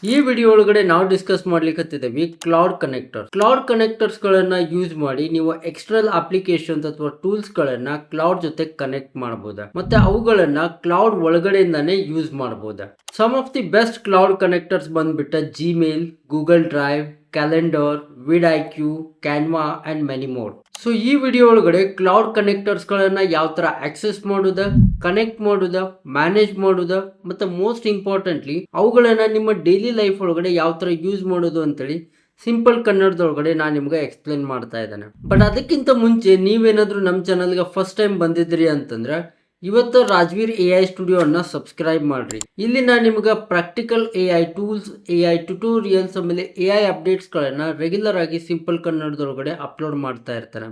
ಈ ವಿಡಿಯೋ ಒಳಗಡೆ ನಾವು ಡಿಸ್ಕಸ್ ಮಾಡ್ಲಿಕ್ಕೆ ಕ್ಲೌಡ್ ಕನೆಕ್ಟರ್ಸ್ ಗಳನ್ನ ಯೂಸ್ ಮಾಡಿ ನೀವು ಎಕ್ಸ್ಟರ್ನಲ್ ಅಪ್ಲಿಕೇಶನ್ಸ್ ಅಥವಾ ಟೂಲ್ಸ್ ಗಳನ್ನ ಕ್ಲೌಡ್ ಜೊತೆ ಕನೆಕ್ಟ್ ಮಾಡಬಹುದು ಮತ್ತೆ ಅವುಗಳನ್ನ ಕ್ಲೌಡ್ ಒಳಗಡೆಯಿಂದಾನೇ ಯೂಸ್ ಮಾಡಬಹುದು. Some of the best Claude connectors ಬಂದ್ಬಿಟ್ಟ Gmail, Google Drive, Calendar, vidIQ, Canva and many more. So ಈ ವಿಡಿಯೋ ಒಳಗಡೆ ಕ್ಲೌಡ್ ಕನೆಕ್ಟರ್ಸ್ ಗಳನ್ನ ಯಾವ ತರ ಆಕ್ಸೆಸ್ ಮಾಡುದ, ಕನೆಕ್ಟ್ ಮಾಡುದ, ಮ್ಯಾನೇಜ್ ಮಾಡುದ ಮತ್ತೆ ಮೋಸ್ಟ್ ಇಂಪಾರ್ಟೆಂಟ್ಲಿ ಅವುಗಳನ್ನ ನಿಮ್ಮ ಡೈಲಿ ಲೈಫ್ ಒಳಗಡೆ ಯಾವ ತರ ಯೂಸ್ ಮಾಡೋದು ಅಂತೇಳಿ ಸಿಂಪಲ್ ಕನ್ನಡದೊಳಗಡೆ ನಾನು ನಿಮ್ಗೆ ಎಕ್ಸ್ಪ್ಲೇನ್ ಮಾಡ್ತಾ ಇದ್ದೇನೆ. ಬಟ್ ಅದಕ್ಕಿಂತ ಮುಂಚೆ ನೀವೇನಾದ್ರೂ ನಮ್ಮ ಚಾನಲ್ಗೆ ಫಸ್ಟ್ ಟೈಮ್ ಬಂದಿದ್ರಿ ಅಂತಂದ್ರೆ ಇವತ್ತು ರಾಜ್ವೀರ್ AI ಸ್ಟುಡಿಯೋ ಅನ್ನ ಸಬ್ಸ್ಕ್ರೈಬ್ ಮಾಡ್ರಿ. ಇಲ್ಲಿ ನಾನು ನಿಮ್ಗೆ practical AI tools, AI tutorials ಆಮೇಲೆ AI ಅಪ್ಡೇಟ್ಸ್ ಗಳನ್ನ ರೆಗ್ಯುಲರ್ ಆಗಿ ಸಿಂಪಲ್ ಕನ್ನಡದೊಳಗಡೆ ಅಪ್ಲೋಡ್ ಮಾಡ್ತಾ ಇರ್ತಾರೆ.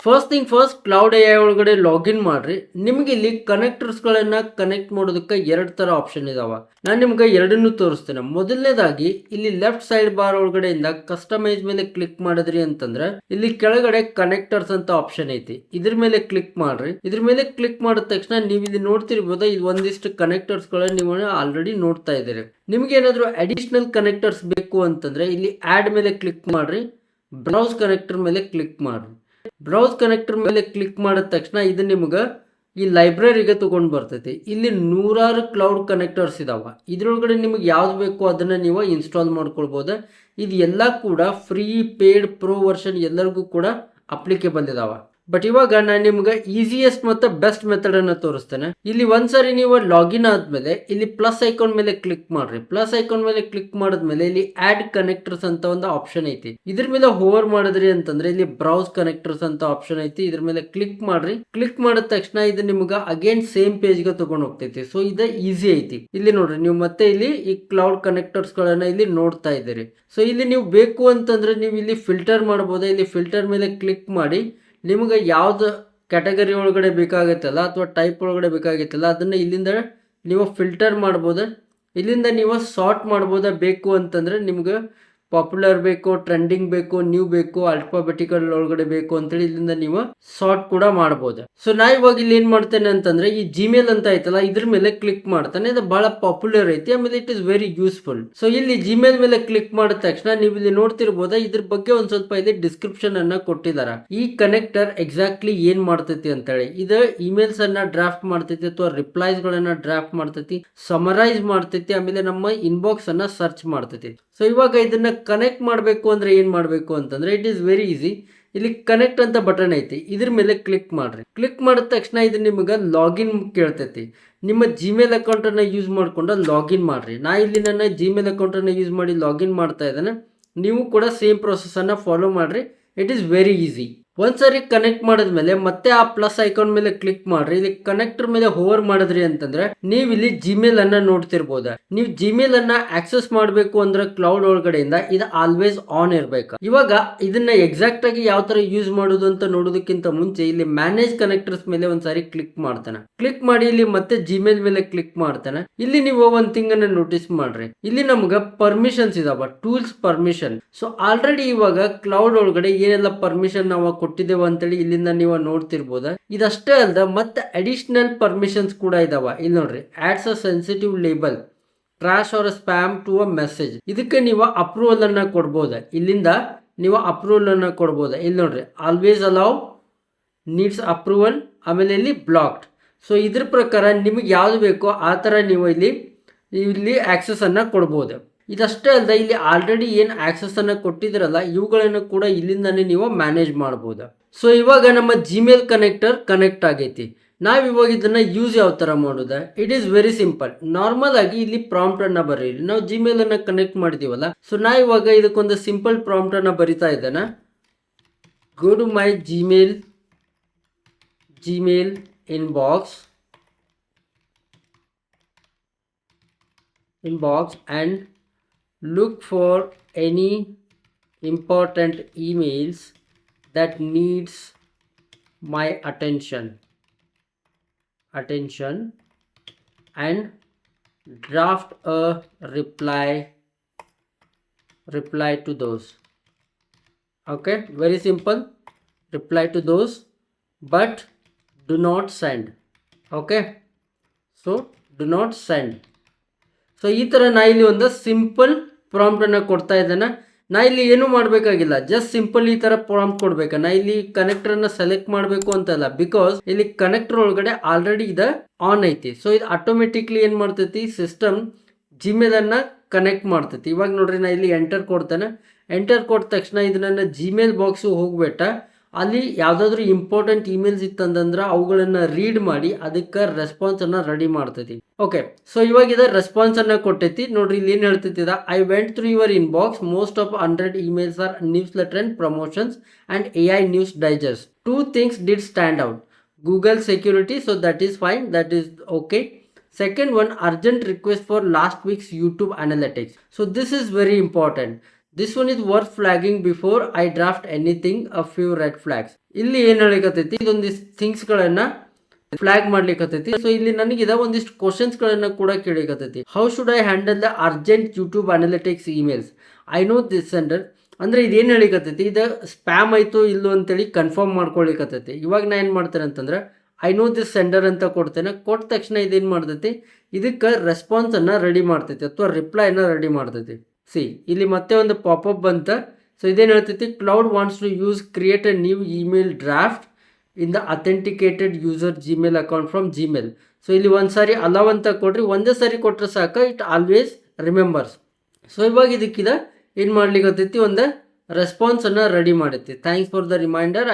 First thing first, cloud AI ಒಳಗಡೆ ಲಾಗಿನ್ ಮಾಡ್ರಿ. ನಿಮ್ಗೆ ಇಲ್ಲಿ ಕನೆಕ್ಟರ್ಸ್ ಗಳನ್ನ ಕನೆಕ್ಟ್ ಮಾಡೋದಕ್ಕೆ ಎರಡು ತರ ಆಪ್ಷನ್ ಇದಾವ. ನಾನು ನಿಮ್ಗೆ ಎರಡನ್ನೂ ತೋರಿಸ್ತೇನೆ. ಮೊದಲನೇದಾಗಿ ಇಲ್ಲಿ ಲೆಫ್ಟ್ ಸೈಡ್ ಬಾರ್ ಒಳಗಡೆಯಿಂದ ಕಸ್ಟಮೈಸ್ ಮೇಲೆ ಕ್ಲಿಕ್ ಮಾಡಿದ್ರಿ ಅಂತಂದ್ರೆ ಇಲ್ಲಿ ಕೆಳಗಡೆ ಕನೆಕ್ಟರ್ಸ್ ಅಂತ ಆಪ್ಷನ್ ಐತಿ. ಇದ್ರ ಮೇಲೆ ಕ್ಲಿಕ್ ಮಾಡ್ರಿ. ಇದ್ರ ಮೇಲೆ ಕ್ಲಿಕ್ ಮಾಡಿದ ತಕ್ಷಣ ನೀವು ಇಲ್ಲಿ ನೋಡ್ತಿರ್ಬೋದು, ಇದು ಒಂದಿಷ್ಟು ಕನೆಕ್ಟರ್ಸ್ ಗಳನ್ನ ನೀವು ಆಲ್ರೆಡಿ ನೋಡ್ತಾ ಇದ್ದೀರಿ. ನಿಮ್ಗೆ ಏನಾದ್ರು ಅಡಿಷನಲ್ ಕನೆಕ್ಟರ್ಸ್ ಬೇಕು ಅಂತಂದ್ರೆ ಇಲ್ಲಿ ಆಡ್ ಮೇಲೆ ಕ್ಲಿಕ್ ಮಾಡ್ರಿ, ಬ್ರೌಸ್ ಕನೆಕ್ಟರ್ ಮೇಲೆ ಕ್ಲಿಕ್ ಮಾಡ್ರಿ. ಬ್ರೌಸ್ ಕನೆಕ್ಟರ್ ಮೇಲೆ ಕ್ಲಿಕ್ ಮಾಡಿದ ತಕ್ಷಣ ಇದು ನಿಮ್ಗೆ ಈ ಲೈಬ್ರರಿಗೆ ತಗೊಂಡು ಬರ್ತೈತಿ. ಇಲ್ಲಿ ನೂರಾರು ಕ್ಲೌಡ್ ಕನೆಕ್ಟರ್ಸ್ ಇದಾವ. ಇದ್ರೊಳಗಡೆ ನಿಮ್ಗೆ ಯಾವ್ದು ಬೇಕು ಅದನ್ನ ನೀವು ಇನ್ಸ್ಟಾಲ್ ಮಾಡ್ಕೊಳ್ಬಹುದು. ಇದು ಎಲ್ಲ ಕೂಡ ಫ್ರೀ, ಪೇಡ್, ಪ್ರೋ ವರ್ಷನ್ ಎಲ್ಲರಿಗೂ ಕೂಡ ಅಪ್ಲಿಕೇಬಲ್ ಇದಾವ. ಬಟ್ ಇವಾಗ ನಾನು ನಿಮ್ಗೆ ಈಸಿಯೆಸ್ಟ್ ಮತ್ತೆ ಬೆಸ್ಟ್ ಮೆಥಡ್ ಅನ್ನ ತೋರಿಸ್ತೇನೆ. ಇಲ್ಲಿ ಒಂದ್ಸರಿ ನೀವು ಲಾಗಿನ್ ಆದ್ಮೇಲೆ ಇಲ್ಲಿ ಪ್ಲಸ್ ಐಕಾನ್ ಮೇಲೆ ಕ್ಲಿಕ್ ಮಾಡ್ರಿ. ಪ್ಲಸ್ ಐಕಾನ್ ಮೇಲೆ ಕ್ಲಿಕ್ ಮಾಡಿದ್ಮೇಲೆ ಇಲ್ಲಿ ಆಡ್ ಕನೆಕ್ಟರ್ಸ್ ಅಂತ ಒಂದು ಆಪ್ಷನ್ ಐತಿ. ಇದ್ರ ಮೇಲೆ ಹೋವರ್ ಮಾಡಿದ್ರಿ ಅಂತಂದ್ರೆ ಇಲ್ಲಿ ಬ್ರೌಸ್ ಕನೆಕ್ಟರ್ಸ್ ಅಂತ ಆಪ್ಷನ್ ಐತಿ. ಇದ್ರ ಮೇಲೆ ಕ್ಲಿಕ್ ಮಾಡ್ರಿ. ಕ್ಲಿಕ್ ಮಾಡಿದ ತಕ್ಷಣ ಇದು ನಿಮ್ಗೆ ಅಗೇನ್ ಸೇಮ್ ಪೇಜ್ ಗೆ ತಗೊಂಡ್ ಹೋಗ್ತೈತಿ. ಸೊ ಇದು ಈಸಿ ಐತಿ. ಇಲ್ಲಿ ನೋಡ್ರಿ, ನೀವು ಮತ್ತೆ ಇಲ್ಲಿ ಈ ಕ್ಲೌಡ್ ಕನೆಕ್ಟರ್ಸ್ ಗಳನ್ನ ಇಲ್ಲಿ ನೋಡ್ತಾ ಇದ್ದೀರಿ. ಸೊ ಇಲ್ಲಿ ನೀವು ಬೇಕು ಅಂತಂದ್ರೆ ನೀವು ಇಲ್ಲಿ ಫಿಲ್ಟರ್ ಮಾಡಬಹುದು. ಇಲ್ಲಿ ಫಿಲ್ಟರ್ ಮೇಲೆ ಕ್ಲಿಕ್ ಮಾಡಿ ನಿಮ್ಗೆ ಯಾವ್ದು ಕ್ಯಾಟಗರಿ ಒಳಗಡೆ ಬೇಕಾಗುತ್ತಲ್ಲ ಅಥವಾ ಟೈಪ್ ಒಳಗಡೆ ಬೇಕಾಗುತ್ತಲ್ಲ ಅದನ್ನ ಇಲ್ಲಿಂದ ನೀವು ಫಿಲ್ಟರ್ ಮಾಡ್ಬೋದು. ಇಲ್ಲಿಂದ ನೀವು ಸಾರ್ಟ್ ಮಾಡ್ಬೋದ. ಬೇಕು ಅಂತಂದ್ರೆ ನಿಮ್ಗೆ ಪಾಪ್ಯುಲರ್ ಬೇಕು, ಟ್ರೆಂಡಿಂಗ್ ಬೇಕು, ನ್ಯೂ ಬೇಕು, ಅಲ್ಫಾಬೆಟಿಕಲ್ ಒಳಗಡೆ ಬೇಕು ಅಂತೇಳಿ ಇಲ್ಲಿಂದ ನೀವು ಸಾರ್ಟ್ ಕೂಡ ಮಾಡಬಹುದು. ಸೊ ನಾ ಇವಾಗ ಇಲ್ಲಿ ಏನ್ ಮಾಡ್ತೇನೆ ಅಂತಂದ್ರೆ ಈ ಜಿಮೇಲ್ ಅಂತ ಐತಲ್ಲ ಇದ್ರ ಮೇಲೆ ಕ್ಲಿಕ್ ಮಾಡ್ತಾನೆ. ಇದು ಬಹಳ ಪಾಪ್ಯುಲರ್ ಐತಿ, ಆಮೇಲೆ it is very useful. So ಇಲ್ಲಿ ಜಿಮೇಲ್ ಮೇಲೆ ಕ್ಲಿಕ್ ಮಾಡಿದ ತಕ್ಷಣ ನೀವು ಇಲ್ಲಿ ನೋಡ್ತಿರ್ಬೋದ, ಇದ್ರ ಬಗ್ಗೆ ಒಂದ್ ಸ್ವಲ್ಪ ಇಲ್ಲಿ ಡಿಸ್ಕ್ರಿಪ್ಷನ್ ಅನ್ನ ಕೊಟ್ಟಿದಾರ. ಈ ಕನೆಕ್ಟರ್ ಎಕ್ಸಾಕ್ಟ್ಲಿ ಏನ್ ಮಾಡ್ತೈತಿ ಅಂತೇಳಿ. ಇದು ಇಮೇಲ್ಸ್ ಅನ್ನ ಡ್ರಾಫ್ಟ್ ಮಾಡ್ತೈತಿ ಅಥವಾ ರಿಪ್ಲೈಸ್ ಗಳನ್ನ ಡ್ರಾಫ್ಟ್ ಮಾಡ್ತೈತಿ, ಸಮರೈಸ್ ಮಾಡ್ತೈತಿ, ಆಮೇಲೆ ನಮ್ಮ ಇನ್ಬಾಕ್ಸ್ ಅನ್ನ ಸರ್ಚ್ ಮಾಡ್ತೈತಿ. ಸೊ ಇವಾಗ ಇದನ್ನ ಕನೆಕ್ಟ್ ಮಾಡಬೇಕು ಅಂದ್ರೆ ಏನ್ ಮಾಡಬೇಕು ಅಂತಂದ್ರೆ ಇಟ್ ಈಸ್ ವೆರಿ ಈಸಿ. ಇಲ್ಲಿ ಕನೆಕ್ಟ್ ಅಂತ ಬಟನ್ ಐತಿ, ಇದ್ರ ಮೇಲೆ ಕ್ಲಿಕ್ ಮಾಡ್ರಿ. ಕ್ಲಿಕ್ ಮಾಡಿದ ತಕ್ಷಣ ಇದು ನಿಮಗೆ ಲಾಗಿನ್ ಕೇಳ್ತೈತಿ. ನಿಮ್ಮ ಜಿಮೇಲ್ ಅಕೌಂಟ್ ಅನ್ನ ಯೂಸ್ ಮಾಡ್ಕೊಂಡು ಲಾಗಿನ್ ಮಾಡ್ರಿ. ನಾ ಇಲ್ಲಿ ನನ್ನ ಜಿಮೇಲ್ ಅಕೌಂಟ್ ಅನ್ನ ಯೂಸ್ ಮಾಡಿ ಲಾಗಿನ್ ಮಾಡ್ತಾ ಇದ್ದೇನೆ. ನೀವು ಕೂಡ ಸೇಮ್ ಪ್ರೊಸೆಸ್ ಅನ್ನ ಫಾಲೋ ಮಾಡ್ರಿ. It is very easy. ಒಂದ್ಸರಿ ಕನೆಕ್ಟ್ ಮಾಡಿದ್ಮೇಲೆ ಮತ್ತೆ ಆ ಪ್ಲಸ್ ಐಕಾನ್ ಮೇಲೆ ಕ್ಲಿಕ್ ಮಾಡ್ರಿ. ಇಲ್ಲಿ ಕನೆಕ್ಟರ್ ಮೇಲೆ ಹೋವರ್ ಮಾಡಿದ್ರಿ ಅಂತಂದ್ರೆ ನೀವು ಇಲ್ಲಿ ಜಿಮೇಲ್ ಅನ್ನ ನೋಡ್ತಿರ್ಬೋದ. ನೀವು ಜಿಮೇಲ್ ಅನ್ನ ಆಕ್ಸೆಸ್ ಮಾಡಬೇಕು ಅಂದ್ರೆ ಕ್ಲೌಡ್ ಒಳಗಡೆಯಿಂದ ಇದು ಆಲ್ವೇಸ್ ಆನ್ ಇರ್ಬೇಕು. ಇವಾಗ ಇದನ್ನ ಎಕ್ಸಾಕ್ಟ್ ಆಗಿ ಯಾವ ತರ ಯೂಸ್ ಮಾಡೋದು ಅಂತ ನೋಡೋದಕ್ಕಿಂತ ಮುಂಚೆ ಇಲ್ಲಿ ಮ್ಯಾನೇಜ್ ಕನೆಕ್ಟರ್ಸ್ ಮೇಲೆ ಒಂದ್ಸಾರಿ ಕ್ಲಿಕ್ ಮಾಡ್ತಾನೆ. ಕ್ಲಿಕ್ ಮಾಡಿ ಇಲ್ಲಿ ಮತ್ತೆ ಜಿಮೇಲ್ ಮೇಲೆ ಕ್ಲಿಕ್ ಮಾಡ್ತಾನೆ. ಇಲ್ಲಿ ನೀವು ಒಂದ್ ಥಿಂಗ್ ಅನ್ನ ನೋಟಿಸ್ ಮಾಡ್ರಿ. ಇಲ್ಲಿ ನಮ್ಗ ಪರ್ಮಿಷನ್ಸ್ ಇದಾವ, ಟೂಲ್ಸ್ ಪರ್ಮಿಷನ್. ಸೊ ಆಲ್ರೆಡಿ ಇವಾಗ ಕ್ಲೌಡ್ ಒಳಗಡೆ ಏನೆಲ್ಲ ಪರ್ಮಿಷನ್ ನಾವು ಕೊಟ್ಟಿದ್ದೇವೆ ಅಂತೇಳಿ ಇಲ್ಲಿಂದ ನೀವು ನೋಡ್ತಿರ್ಬೋದ. ಇದಷ್ಟೇ ಅಲ್ದ ಮತ್ತೆ ಅಡಿಷನಲ್ ಪರ್ಮಿಷನ್ಸ್ ಕೂಡ ಇದಾವ. ಇಲ್ಲಿ ನೋಡ್ರಿ, adds a sensitive label, trash or spam to a message. ಇದಕ್ಕೆ ನೀವು ಅಪ್ರೂವಲ್ ಅನ್ನ ಕೊಡ್ಬೋದ. ಇಲ್ಲಿಂದ ನೀವು ಅಪ್ರೂವಲ್ ಅನ್ನ ಕೊಡ್ಬೋದ. ಇಲ್ಲಿ ನೋಡ್ರಿ, ಆಲ್ವೇಸ್ ಅಲೌ, ನೀಡ್ಸ್ ಅಪ್ರೂವಲ್, ಆಮೇಲೆ ಇಲ್ಲಿ ಬ್ಲಾಕ್ಡ್. ಸೊ ಇದ್ರ ಪ್ರಕಾರ ನಿಮಗೆ ಯಾವ್ದು ಬೇಕೋ ಆ ತರ ನೀವು ಇಲ್ಲಿ ಆಕ್ಸೆಸ್ ಅನ್ನ ಕೊಡ್ಬೋದು. ಇದಷ್ಟೇ ಅಲ್ಲದೆ ಇಲ್ಲಿ ಆಲ್ರೆಡಿ ಏನು ಆಕ್ಸೆಸ್ ಅನ್ನ ಕೊಟ್ಟಿದ್ರಲ್ಲ ಇವುಗಳನ್ನು ಕೂಡ ಇಲ್ಲಿಂದಾನೇ ನೀವು ಮ್ಯಾನೇಜ್ ಮಾಡಬಹುದು. ಸೊ ಇವಾಗ ನಮ್ಮ ಜಿಮೇಲ್ ಕನೆಕ್ಟರ್ ಕನೆಕ್ಟ್ ಆಗೈತಿ. ನಾವ್ ಇವಾಗ ಇದನ್ನ ಯೂಸ್ ಯಾವ ತರ ಮಾಡೋದ? It is very simple. Normal ಆಗಿ ಇಲ್ಲಿ ಪ್ರಾಂಪ್ಟ್ ಅನ್ನ ಬರೀರಿ. ನಾವು ಜಿಮೇಲ್ ಅನ್ನ ಕನೆಕ್ಟ್ ಮಾಡಿದೀವಲ್ಲ, ಸೊ ನಾ ಇವಾಗ ಇದಕ್ಕೊಂದು ಸಿಂಪಲ್ ಪ್ರಾಂಪ್ಟ್ ಅನ್ನ ಬರಿತಾ ಇದ್ದೇನೆ. Go to my Gmail inbox and look for any important emails that needs my attention and draft a reply to those. Okay, very simple. Reply to those, but do not send. Okay, so do not send. So ಈ ಥರ ನಾ ಇಲ್ಲಿ ಒಂದು simple ಪ್ರಾಂಪ್ಟನ್ನು ಕೊಡ್ತಾ ಇದ್ದೇನೆ. ನಾ ಇಲ್ಲಿ ಏನು ಮಾಡಬೇಕಾಗಿಲ್ಲ, ಜಸ್ಟ್ ಸಿಂಪಲ್ ಈ ಥರ ಪ್ರಾಂಪ್ಟ್ ಕೊಡ್ಬೇಕು. ನಾ ಇಲ್ಲಿ ಕನೆಕ್ಟರನ್ನು ಸೆಲೆಕ್ಟ್ ಮಾಡಬೇಕು ಅಂತಲ್ಲ, ಬಿಕಾಸ್ ಇಲ್ಲಿ ಕನೆಕ್ಟರ್ ಒಳಗಡೆ ಆಲ್ರೆಡಿ ಇದು ಆನ್ ಐತಿ. ಸೊ ಇದು ಆಟೋಮೆಟಿಕ್ಲಿ ಏನು ಮಾಡ್ತೈತಿ, ಸಿಸ್ಟಮ್ ಜಿಮೇಲನ್ನು ಕನೆಕ್ಟ್ ಮಾಡ್ತೈತಿ. ಇವಾಗ ನೋಡ್ರಿ ನಾ ಇಲ್ಲಿ ಎಂಟರ್ ಕೊಡ್ತೇನೆ. ಎಂಟರ್ ಕೊಟ್ಟ ತಕ್ಷಣ ಇದು ನನ್ನ ಜಿಮೇಲ್ ಬಾಕ್ಸು ಹೋಗ್ಬೇಟ, ಅಲ್ಲಿ ಯಾವುದಾದ್ರೂ ಇಂಪಾರ್ಟೆಂಟ್ ಇಮೇಲ್ಸ್ ಇತ್ತಂದ್ರೆ ಅವುಗಳನ್ನು ರೀಡ್ ಮಾಡಿ ಅದಕ್ಕೆ ರೆಸ್ಪಾನ್ಸನ್ನು ರೆಡಿ ಮಾಡ್ತೈತಿ. ಓಕೆ, ಸೊ ಇವಾಗ ಇದರ ರೆಸ್ಪಾನ್ಸನ್ನು ಕೊಟ್ಟೈತಿ. ನೋಡ್ರಿ ಇಲ್ಲಿ ಏನು ಹೇಳ್ತೈತಿ, I went through your inbox, most of 100 emails are newsletter and promotions and AI news digest. 2 things did stand out. Google security, so that is fine, that is okay. Second one, urgent request for last week's YouTube analytics. So this is very important. This one is worth flagging before I draft anything, a few red flags. ಇಲ್ಲಿ ಏನು ಹೇಳಿಕತ್ತೈತಿ, ಇದೊಂದಿಷ್ಟು ಥಿಂಗ್ಸ್ಗಳನ್ನು flag ಮಾಡ್ಲಿಕ್ಕತ್ತೈತಿ. So ಇಲ್ಲಿ ನನಗಿದ ಒಂದಿಷ್ಟು ಕ್ವಶನ್ಸ್ಗಳನ್ನು ಕೂಡ ಕೇಳಿಕತ್ತೈತಿ. How should I handle the urgent YouTube analytics emails? I know this sender. ಅಂದರೆ ಇದೇನು ಹೇಳಿಕತ್ತೈತಿ, ಇದು ಸ್ಪ್ಯಾಮ್ ಆಯಿತು ಇಲ್ಲೋ ಅಂತೇಳಿ ಕನ್ಫರ್ಮ್ ಮಾಡ್ಕೊಳಿಕತ್ತೈತಿ. ಇವಾಗ ನಾ ಏನು ಮಾಡ್ತೇನೆ ಅಂತಂದ್ರೆ ಐ ನೋ ದಿಸ್ ಸೆಂಡರ್ ಅಂತ ಕೊಡ್ತೇನೆ. ಕೊಟ್ಟ ತಕ್ಷಣ ಇದೇನು ಮಾಡ್ತೈತಿ, ಇದಕ್ಕೆ ರೆಸ್ಪಾನ್ಸನ್ನು ರೆಡಿ ಮಾಡ್ತೈತಿ ಅಥವಾ ರಿಪ್ಲೈನ ರೆಡಿ ಮಾಡ್ತೈತಿ. ಸಿ ಇಲ್ಲಿ ಮತ್ತೆ ಒಂದು ಪಾಪಪ್ ಬಂತ. ಸೊ ಇದೇನು ಹೇಳ್ತೈತಿ, Claude wants to use create a new email draft in the authenticated user Gmail account from Gmail. So ಇಲ್ಲಿ ಒಂದು ಸಾರಿ ಅಲವ್ ಅಂತ ಕೊಡ್ರಿ, ಒಂದೇ ಸಾರಿ ಕೊಟ್ಟರೆ ಸಾಕ, ಇಟ್ ಆಲ್ವೇಸ್ ರಿಮೆಂಬರ್ಸ್. ಸೊ ಇವಾಗ ಇದಕ್ಕಿದ ಏನು ಮಾಡ್ಲಿಕ್ಕತ್ತೈತಿ, ಒಂದು ರೆಸ್ಪಾನ್ಸನ್ನು ರೆಡಿ ಮಾಡೈತಿ. Thanks for the reminder,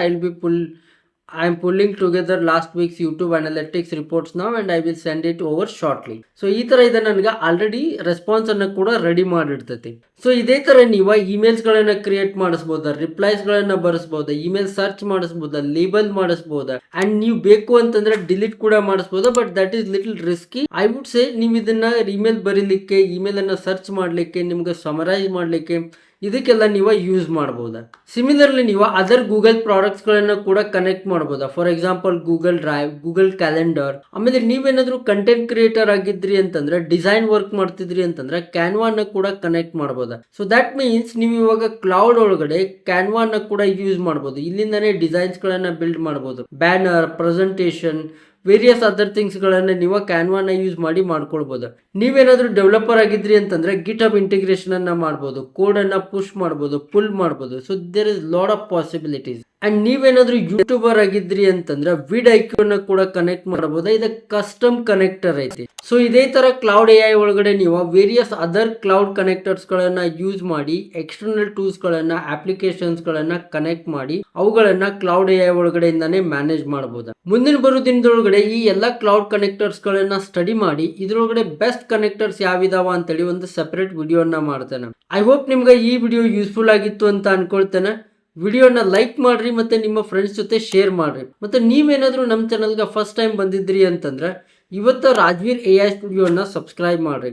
I am pulling together last week's YouTube analytics reports now and I will send it over shortly. So ಈ ಥರ ಇದೆ, ನನಗೆ ಆಲ್ರೆಡಿ ರೆಸ್ಪಾನ್ಸನ್ನು ಕೂಡ ರೆಡಿ ಮಾಡಿರ್ತೈತಿ. ಸೊ ಇದೇ ಥರ ನೀವು ಇಮೇಲ್ಸ್ಗಳನ್ನು ಕ್ರಿಯೇಟ್ ಮಾಡಿಸ್ಬೋದ, ರಿಪ್ಲೈಸ್ಗಳನ್ನು ಬರೆಸ್ಬೋದ, ಇಮೇಲ್ ಸರ್ಚ್ ಮಾಡಿಸ್ಬೋದ, ಲೇಬಲ್ ಮಾಡಿಸ್ಬೋದ, ಆ್ಯಂಡ್ ನೀವು ಬೇಕು ಅಂತಂದ್ರೆ ಡಿಲೀಟ್ ಕೂಡ ಮಾಡಿಸ್ಬೋದ. But that is little risky. I would say ನೀವು ಇದನ್ನು ಇಮೇಲ್ ಬರೀಲಿಕ್ಕೆ, ಇಮೇಲನ್ನು ಸರ್ಚ್ ಮಾಡಲಿಕ್ಕೆ, ನಿಮ್ಗೆ ಸಮರೈಸ್ ಮಾಡಲಿಕ್ಕೆ, ಇದಕ್ಕೆಲ್ಲ ನೀವು ಯೂಸ್ ಮಾಡ್ಬೋದಾ. ಸಿಮಿಲರ್ಲಿ ನೀವು ಅದರ್ ಗೂಗಲ್ ಪ್ರಾಡಕ್ಟ್ಸ್ಗಳನ್ನು ಕೂಡ ಕನೆಕ್ಟ್ ಮಾಡ್ಬೋದಾ. For example Google drive, Google calendar. ಆಮೇಲೆ ನೀವೇನಾದರೂ ಕಂಟೆಂಟ್ ಕ್ರಿಯೇಟರ್ ಆಗಿದ್ರಿ ಅಂತಂದ್ರೆ, ಡಿಸೈನ್ ವರ್ಕ್ ಮಾಡ್ತಿದ್ರಿ ಅಂತಂದ್ರೆ ಕ್ಯಾನ್ವಾನ ಕೂಡ ಕನೆಕ್ಟ್ ಮಾಡ್ಬೋದಾ. ಸೊ ದಟ್ ಮೀನ್ಸ್ ನೀವು ಇವಾಗ ಕ್ಲೌಡ್ ಒಳಗಡೆ ಕ್ಯಾನ್ವಾನ ಕೂಡ ಯೂಸ್ ಮಾಡ್ಬೋದು. ಇಲ್ಲಿಂದನೇ ಡಿಸೈನ್ಸ್ಗಳನ್ನು ಬಿಲ್ಡ್ ಮಾಡ್ಬೋದು, ಬ್ಯಾನರ್, ಪ್ರೆಸೆಂಟೇಷನ್, ವೇರಿಯಸ್ ಅದರ್ ಥಿಂಗ್ಸ್ಗಳನ್ನು ನೀವು ಕ್ಯಾನ್ವಾನ ಯೂಸ್ ಮಾಡಿ ಮಾಡ್ಕೊಳ್ಬೋದು. ನೀವೇನಾದರೂ ಡೆವಲಪರ್ ಆಗಿದ್ರಿ ಅಂತಂದ್ರೆ ಗಿಟ್ ಹಬ್ ಇಂಟಿಗ್ರೇಷನ್ ಅನ್ನ ಮಾಡ್ಬೋದು, ಕೋಡನ್ನು ಪುಷ್ ಮಾಡ್ಬೋದು, ಪುಲ್ ಮಾಡ್ಬೋದು. So there is lot of possibilities. And ನೀವೇನಾದ್ರೂ ಯೂಟ್ಯೂಬರ್ ಆಗಿದ್ರಿ ಅಂತಂದ್ರೆ ವಿಡ್ ಐಕ್ಯೂನ ಕೂಡ ಕನೆಕ್ಟ್ ಮಾಡಬಹುದು. ಇದು ಕಸ್ಟಮ್ ಕನೆಕ್ಟರ್ ಐತಿ. ಸೊ ಇದೇ ತರ ಕ್ಲೌಡ್ AI ಒಳಗಡೆ ನೀವು ವೇರಿಯಸ್ ಅದರ್ ಕ್ಲೌಡ್ ಕನೆಕ್ಟರ್ಸ್ ಗಳನ್ನ ಯೂಸ್ ಮಾಡಿ ಎಕ್ಸ್ಟರ್ನಲ್ ಟೂಲ್ಸ್ ಗಳನ್ನ, ಅಪ್ಲಿಕೇಶನ್ಸ್ ಗಳನ್ನ ಕನೆಕ್ಟ್ ಮಾಡಿ ಅವುಗಳನ್ನ ಕ್ಲೌಡ್ AI ಒಳಗಡೆಯಿಂದಾನೇ ಮ್ಯಾನೇಜ್ ಮಾಡಬಹುದು. ಮುಂದಿನ ಬರೋ ದಿನದೊಳಗಡೆ ಈ ಎಲ್ಲಾ ಕ್ಲೌಡ್ ಕನೆಕ್ಟರ್ಸ್ ಗಳನ್ನ ಸ್ಟಡಿ ಮಾಡಿ ಇದ್ರೊಳಗಡೆ ಬೆಸ್ಟ್ ಕನೆಕ್ಟರ್ಸ್ ಯಾವಿದಾವ ಅಂತೇಳಿ ಒಂದು ಸೆಪರೇಟ್ ವಿಡಿಯೋನ ಮಾಡ್ತೇನೆ. ಐ ಹೋಪ್ ನಿಮ್ಗೆ ಈ ವಿಡಿಯೋ ಯೂಸ್ಫುಲ್ ಆಗಿತ್ತು ಅಂತ ಅನ್ಕೊಳ್ತೇನೆ. ವಿಡಿಯೋನ ಲೈಕ್ ಮಾಡ್ರಿ ಮತ್ತೆ ನಿಮ್ಮ ಫ್ರೆಂಡ್ಸ್ ಜೊತೆ ಶೇರ್ ಮಾಡ್ರಿ. ಮತ್ತೆ ನೀವೇನಾದ್ರೂ ನಮ್ಮ ಚಾನಲ್ಗೆ ಫಸ್ಟ್ ಟೈಮ್ ಬಂದಿದ್ರಿ ಅಂತಂದ್ರೆ ಇವತ್ತು ರಾಜ್ವೀರ್ AI ಸ್ಟುಡಿಯೋನ ಸಬ್ಸ್ಕ್ರೈಬ್ ಮಾಡ್ರಿ.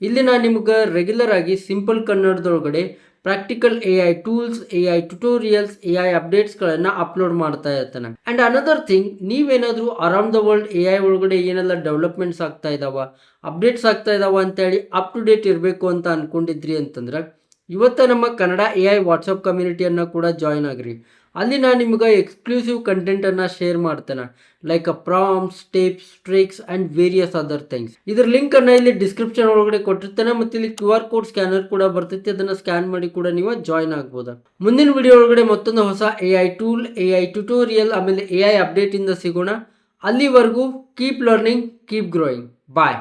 ಇಲ್ಲಿ ನಾನು ನಿಮ್ಗೆ ರೆಗ್ಯುಲರ್ ಆಗಿ ಸಿಂಪಲ್ ಕನ್ನಡದೊಳಗಡೆ practical AI tools, AI tutorials, AI ಅಪ್ಡೇಟ್ಸ್ಗಳನ್ನು ಅಪ್ಲೋಡ್ ಮಾಡ್ತಾ ಇರ್ತಾನೆ. ಆ್ಯಂಡ್ ಅನದರ್ ಥಿಂಗ್, ನೀವೇನಾದರೂ ಅರೌಂಡ್ ದ ವರ್ಲ್ಡ್ AI ಒಳಗಡೆ ಏನೆಲ್ಲ ಡೆವಲಪ್ಮೆಂಟ್ಸ್ ಆಗ್ತಾ ಇದಾವ, ಅಪ್ಡೇಟ್ಸ್ ಆಗ್ತಾ ಇದಾವ ಅಂತೇಳಿ ಅಪ್ ಟು ಡೇಟ್ ಇರಬೇಕು ಅಂತ ಅನ್ಕೊಂಡಿದ್ರಿ ಅಂತಂದ್ರೆ ಇವತ್ತು ನಮ್ಮ ಕನ್ನಡ AI ವಾಟ್ಸಪ್ ಕಮ್ಯುನಿಟಿಯನ್ನು ಕೂಡ ಜಾಯ್ನ್ ಆಗ್ರಿ. ಅಲ್ಲಿ ನಾನು ನಿಮ್ಗೆ ಎಕ್ಸ್ಕ್ಲೂಸಿವ್ ಕಂಟೆಂಟನ್ನು ಶೇರ್ ಮಾಡ್ತೇನೆ, like prompts, tips, tricks and various other things. ಇದ್ರ ಲಿಂಕನ್ನು ಇಲ್ಲಿ ಡಿಸ್ಕ್ರಿಪ್ಷನ್ ಒಳಗಡೆ ಕೊಟ್ಟಿರ್ತೇನೆ. ಮತ್ತು ಇಲ್ಲಿ QR ಕೋಡ್ ಸ್ಕ್ಯಾನರ್ ಕೂಡ ಬರ್ತೈತಿ, ಅದನ್ನು ಸ್ಕ್ಯಾನ್ ಮಾಡಿ ಕೂಡ ನೀವು ಜಾಯ್ನ್ ಆಗ್ಬೋದು. ಮುಂದಿನ ವಿಡಿಯೋ ಒಳಗಡೆ ಮತ್ತೊಂದು ಹೊಸ AI ಟೂಲ್, AI ಟ್ಯುಟೋರಿಯಲ್, ಆಮೇಲೆ AI ಅಪ್ಡೇಟಿಂದ ಸಿಗೋಣ. ಅಲ್ಲಿವರೆಗೂ ಕೀಪ್ ಲರ್ನಿಂಗ್, ಕೀಪ್ ಗ್ರೋಯಿಂಗ್. ಬಾಯ್.